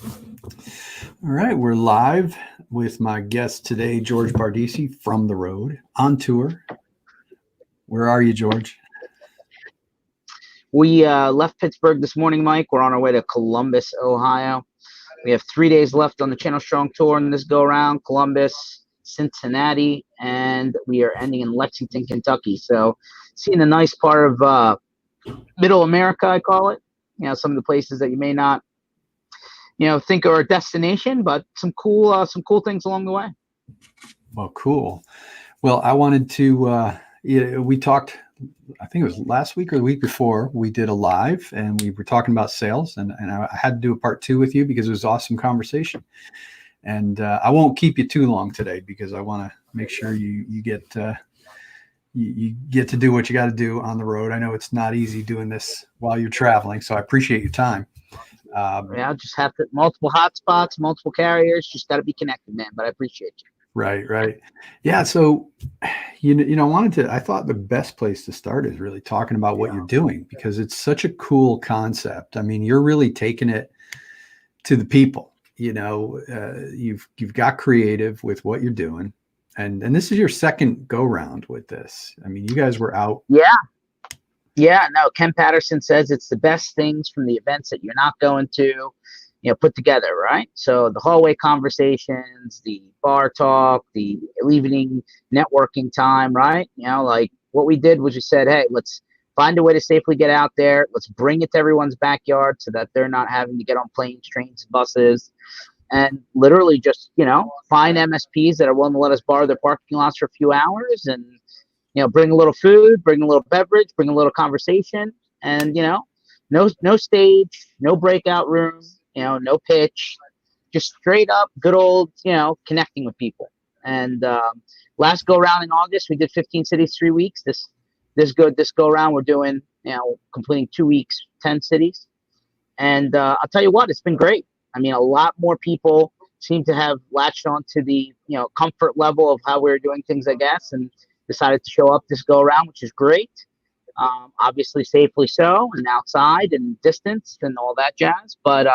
All right, we're live with my guest today, George Bardissi from the road on tour. Where are you, George? We left Pittsburgh this morning, Mike. We're on our way to Columbus, Ohio. We have 3 days left on the Channel Strong Tour in this go-around. Columbus, Cincinnati, and we are ending in Lexington, Kentucky. So seeing a nice part of Middle America, I call it. Some of the places that you may not, think are a destination, but some cool things along the way. Well, cool. Well, I wanted to, we talked, I think it was last week or the week before, we did a live and we were talking about sales, and I had to do a part 2 with you because it was an awesome conversation. And I won't keep you too long today because I want to make sure you get you get to do what you got to do on the road. I know it's not easy doing this while you're traveling, so I appreciate your time. Just have multiple hotspots, multiple carriers. Just got to be connected, man. But I appreciate you. Right. Yeah. So, I thought the best place to start is really talking about what you're doing because it's such a cool concept. I mean, you're really taking it to the people. You've got creative with what you're doing, and this is your second go round with this. I mean, you guys were out. Yeah. No, Ken Patterson says it's the best things from the events that you're not going to, put together, right? So the hallway conversations, the bar talk, the evening networking time, right? Like what we did was we said, hey, let's find a way to safely get out there. Let's bring it to everyone's backyard so that they're not having to get on planes, trains, buses, and literally just, find MSPs that are willing to let us borrow their parking lots for a few hours and, bring a little food, bring a little beverage, bring a little conversation, and, no stage, no breakout room, no pitch, just straight up good old, connecting with people. And last go round in August, we did 15 cities, 3 weeks. This go around, we're doing, completing 2 weeks, 10 cities. And I'll tell you what, it's been great. I mean, a lot more people seem to have latched on to the, comfort level of how we were doing things, I guess, and decided to show up this go around, which is great. Obviously safely so, and outside and distanced and all that jazz. But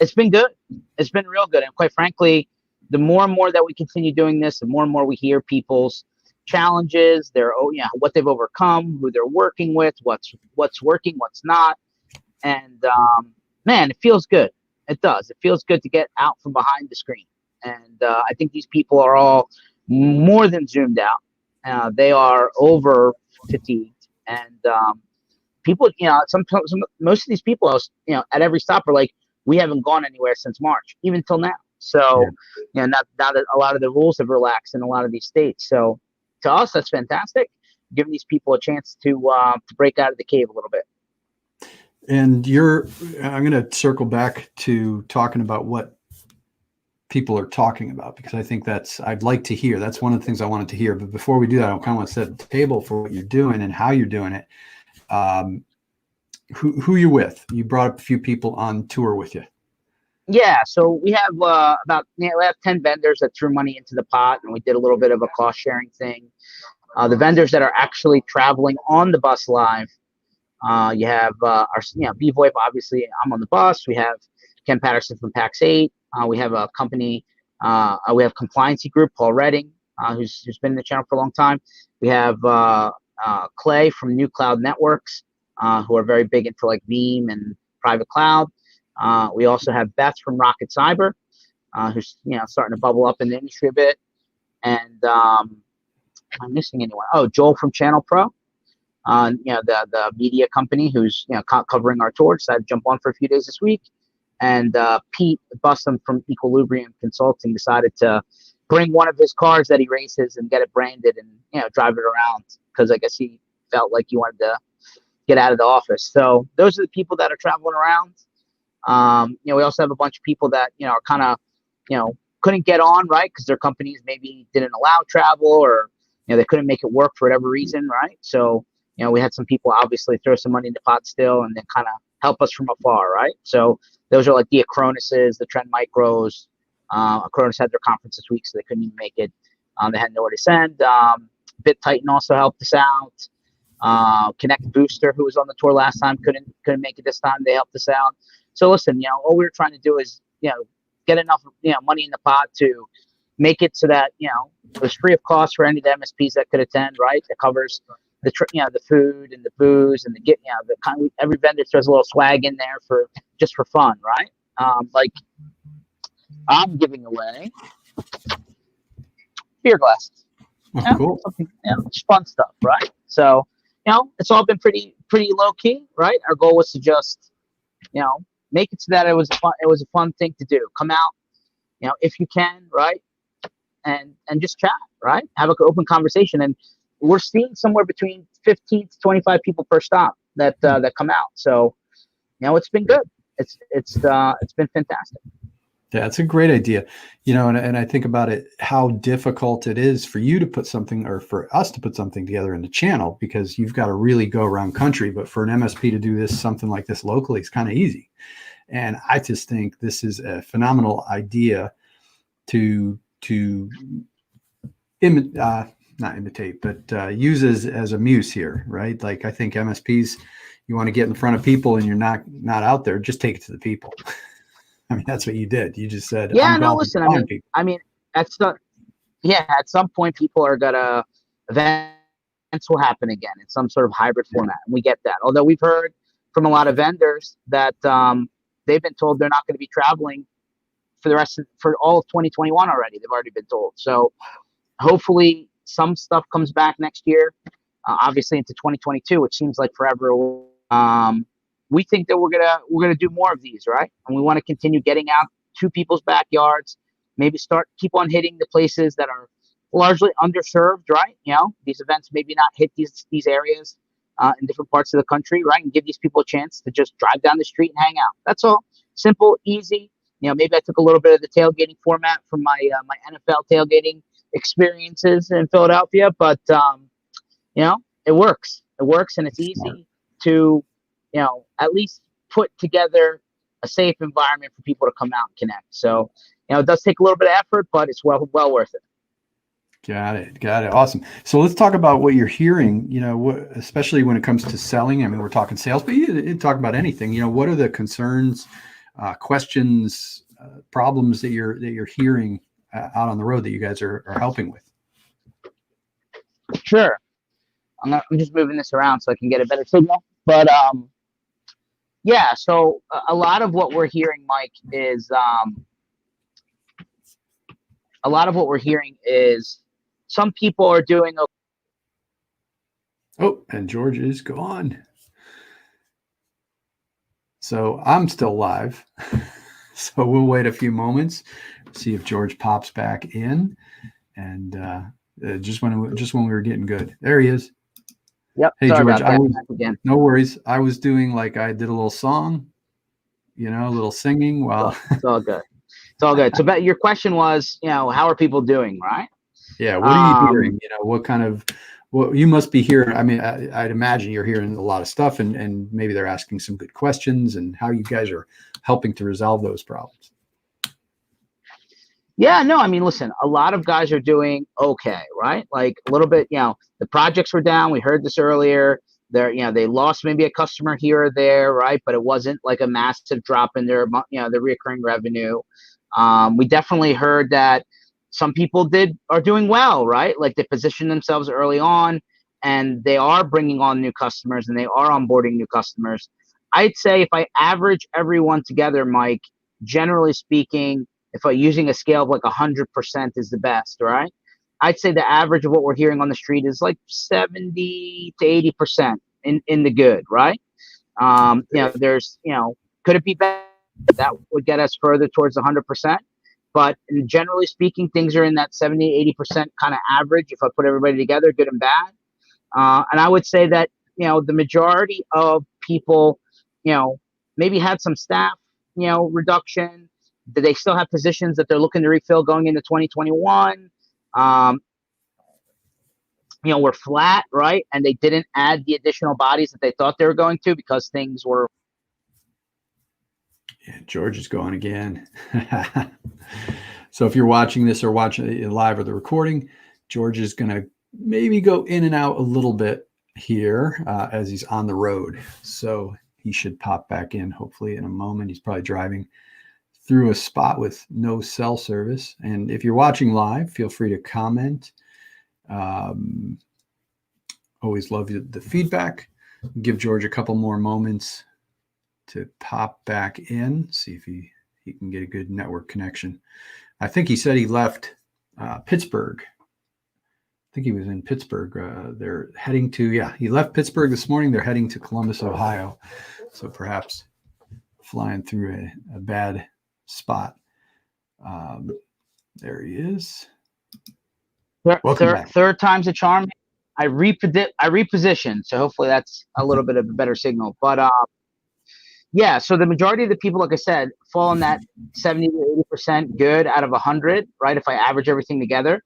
it's been good. It's been real good. And quite frankly, the more and more that we continue doing this, the more and more we hear people's challenges, what they've overcome, who they're working with, what's working, what's not. And man, it feels good. It does. It feels good to get out from behind the screen. And I think these people are all more than zoomed out. They are over fatigued, and people, most of these people, at every stop are like, we haven't gone anywhere since March, even till now. So, now that a lot of the rules have relaxed in a lot of these states. So, to us, that's fantastic. Giving these people a chance to break out of the cave a little bit. And I'm going to circle back to talking about what people are talking about, because I think I'd like to hear. That's one of the things I wanted to hear. But before we do that, I kind of want to set the table for what you're doing and how you're doing it. Who you with? You brought up a few people on tour with you. Yeah, so we have we have 10 vendors that threw money into the pot, and we did a little bit of a cost sharing thing. The vendors that are actually traveling on the bus live, you have our BVoIP, obviously. I'm on the bus. We have Ken Patterson from PAX 8. We have a company, we have Compliancy Group, Paul Redding, who's been in the channel for a long time. We have Clay from New Cloud Networks, who are very big into like Veeam and private cloud. We also have Beth from Rocket Cyber, who's starting to bubble up in the industry a bit. And am I missing anyone? Oh, Joel from Channel Pro, the media company who's covering our tour, decided to jump on for a few days this week. And Pete Bussum from Equilibrium Consulting decided to bring one of his cars that he races and get it branded and drive it around, because I guess he felt like he wanted to get out of the office. So those are the people that are traveling around. We also have a bunch of people that are kind of couldn't get on, right, because their companies maybe didn't allow travel, or they couldn't make it work for whatever reason, right? So we had some people obviously throw some money in the pot still and then kind of help us from afar, right? So those are like the Acronises, the Trend Micros. Acronis had their conference this week, so they couldn't even make it. They had nowhere to send. BitTitan also helped us out. Connect Booster, who was on the tour last time, couldn't make it this time. They helped us out. So listen, all we were trying to do is, get enough, money in the pot to make it so that, it was free of cost for any of the MSPs that could attend, right? That covers the food and the booze and the kind of, every vendor throws a little swag in there just for fun, right? Like I'm giving away beer glasses. Oh, cool. Something, just fun stuff, right? So, it's all been pretty low key, right? Our goal was to just, make it so that it was a fun thing to do. Come out, if you can, right? And just chat, right? Have an open conversation. And we're seeing somewhere between 15 to 25 people per stop that come out. So, it's been good. It's been fantastic. Yeah, it's a great idea. And I think about it, how difficult it is for you to put something, or for us to put something together in the channel, because you've got to really go around country. But for an MSP to do something like this locally, is kind of easy. And I just think this is a phenomenal idea to not imitate, but use as a muse here, right? Like, I think MSPs, you want to get in front of people and you're not out there, just take it to the people. I mean, that's what you did. You just said, yeah, no, listen, I mean, at some point people are gonna, events will happen again in some sort of hybrid format. And we get that. Although we've heard from a lot of vendors that they've been told they're not going to be traveling for all of 2021 already. They've already been told. So hopefully some stuff comes back next year, obviously into 2022, which seems like forever. We think that we're gonna do more of these, right? And we want to continue getting out to people's backyards, maybe keep on hitting the places that are largely underserved, right? These events maybe not hit these areas in different parts of the country, right? And give these people a chance to just drive down the street and hang out. That's all. Simple, easy. Maybe I took a little bit of the tailgating format from my my NFL tailgating experiences in Philadelphia, but it works. It works, and it's easy to, at least put together a safe environment for people to come out and connect. So, it does take a little bit of effort, but it's well worth it. Got it. Awesome. So let's talk about what you're hearing, especially when it comes to selling. I mean, we're talking sales, but you talk about anything. What are the concerns, questions, problems that you're hearing out on the road that you guys are helping with? Sure. I'm just moving this around so I can get a better signal. But yeah, so a lot of what we're hearing, Mike, is some people are doing okay. Oh, and George is gone. So I'm still live. So we'll wait a few moments, see if George pops back in, and just when we were getting good, there he is. Yep. Hey, sorry George, about that. Again. No worries. I was doing like I did a little song, a little singing. Well, it's all good. It's all good. So, but your question was, how are people doing, right? Yeah. What are you hearing? What kind of, you must be hearing. I mean, I'd imagine you're hearing a lot of stuff, and maybe they're asking some good questions, and how you guys are helping to resolve those problems. Yeah, no, I mean, listen, a lot of guys are doing okay, right? Like a little bit, the projects were down. We heard this earlier. They lost maybe a customer here or there, right? But it wasn't like a massive drop in their recurring revenue. We definitely heard that some people are doing well, right? Like they positioned themselves early on, and they are bringing on new customers, and they are onboarding new customers. I'd say if I average everyone together, Mike, generally speaking, if I'm using a scale of like 100% is the best, right? I'd say the average of what we're hearing on the street is like 70 to 80% in the good, right? There's, could it be better? That would get us further towards 100%. But generally speaking, things are in that 70, 80% kind of average if I put everybody together, good and bad. And I would say that, the majority of people, maybe had some staff, reduction. Do they still have positions that they're looking to refill going into 2021? We're flat, right? And they didn't add the additional bodies that they thought they were going to because things were. Yeah, George is going again. So if you're watching this or watching it live or the recording, George is going to maybe go in and out a little bit here as he's on the road. So he should pop back in hopefully in a moment. He's probably driving through a spot with no cell service. And if you're watching live, feel free to comment. Always love the feedback. Give George a couple more moments to pop back in, see if he can get a good network connection. I think he said he left Pittsburgh. I think he was in Pittsburgh. They're heading to, he left Pittsburgh this morning. They're heading to Columbus, Ohio. So perhaps flying through a bad spot. There he is. Third time's a charm. I repositioned, so hopefully that's a little bit of a better signal. But yeah, so the majority of the people, like I said, fall in that 70 to 80% good out of 100, right? If I average everything together.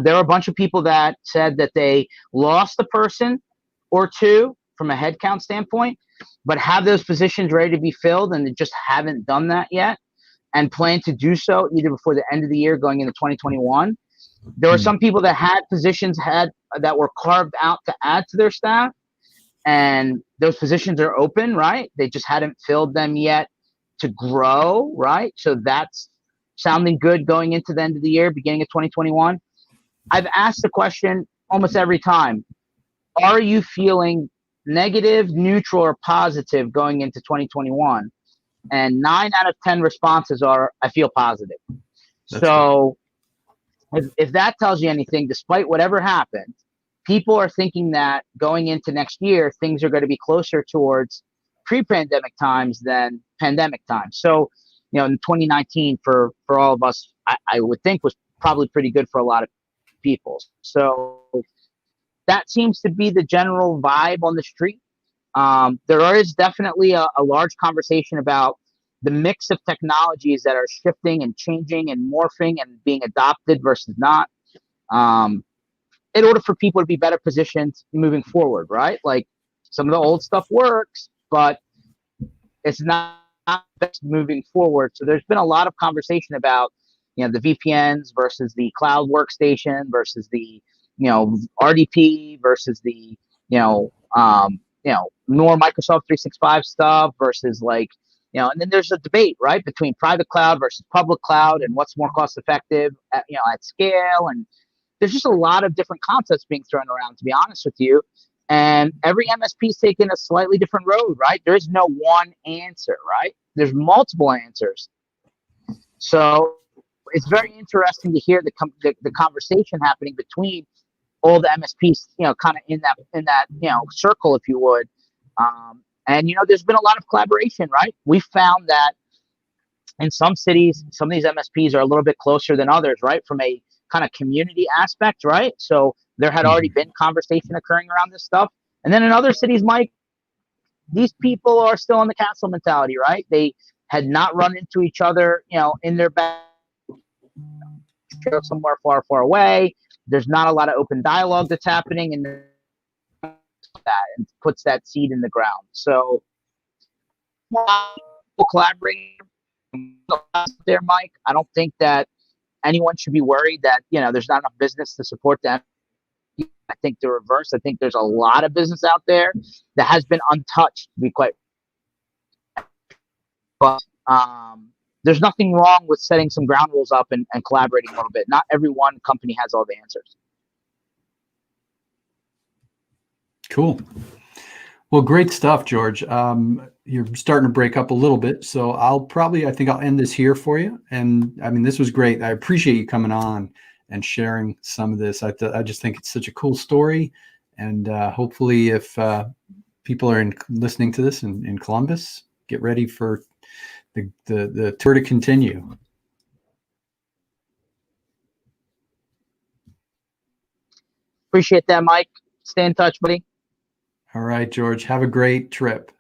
There are a bunch of people that said that they lost a person or two from a headcount standpoint, but have those positions ready to be filled, and they just haven't done that yet, and plan to do so either before the end of the year going into 2021. There were some people that had positions that were carved out to add to their staff, and those positions are open, right? They just hadn't filled them yet to grow, right? So that's sounding good going into the end of the year, beginning of 2021. I've asked the question almost every time, are you feeling negative, neutral, or positive going into 2021? And 9 out of 10 responses are, I feel positive. That's so if that tells you anything, despite whatever happened, people are thinking that going into next year, things are going to be closer towards pre-pandemic times than pandemic times. So, in 2019 for all of us, I would think was probably pretty good for a lot of people. So that seems to be the general vibe on the street. There is definitely a large conversation about the mix of technologies that are shifting and changing and morphing and being adopted versus not, in order for people to be better positioned moving forward, right? Like some of the old stuff works, but it's not best moving forward. So there's been a lot of conversation about, the VPNs versus the cloud workstation versus the, RDP versus the, more Microsoft 365 stuff versus and then there's a debate, right, between private cloud versus public cloud and what's more cost effective at scale. And there's just a lot of different concepts being thrown around, to be honest with you. And every MSP is taking a slightly different road, right? There is no one answer, right? There's multiple answers. So it's very interesting to hear the conversation happening between all the MSPs, kind of in that circle, if you would. And there's been a lot of collaboration, right? We found that in some cities, some of these MSPs are a little bit closer than others, right? From a kind of community aspect, right? So there had already been conversation occurring around this stuff. And then in other cities, Mike, these people are still in the castle mentality, right? They had not run into each other, in their back somewhere far, far away. There's not a lot of open dialogue that's happening, and that and puts that seed in the ground. So collaborating there, Mike. I don't think that anyone should be worried that there's not enough business to support them. I think the reverse. I think there's a lot of business out there that has been untouched, to be quite. But there's nothing wrong with setting some ground rules up and collaborating a little bit. Not every one company has all the answers. Cool. Well, great stuff, George. You're starting to break up a little bit, so I think I'll end this here for you. And I mean, this was great. I appreciate you coming on and sharing some of this. I just think it's such a cool story, and hopefully, if people are listening to this in Columbus, get ready for the tour to continue. Appreciate that, Mike. Stay in touch, buddy. All right, George. Have a great trip.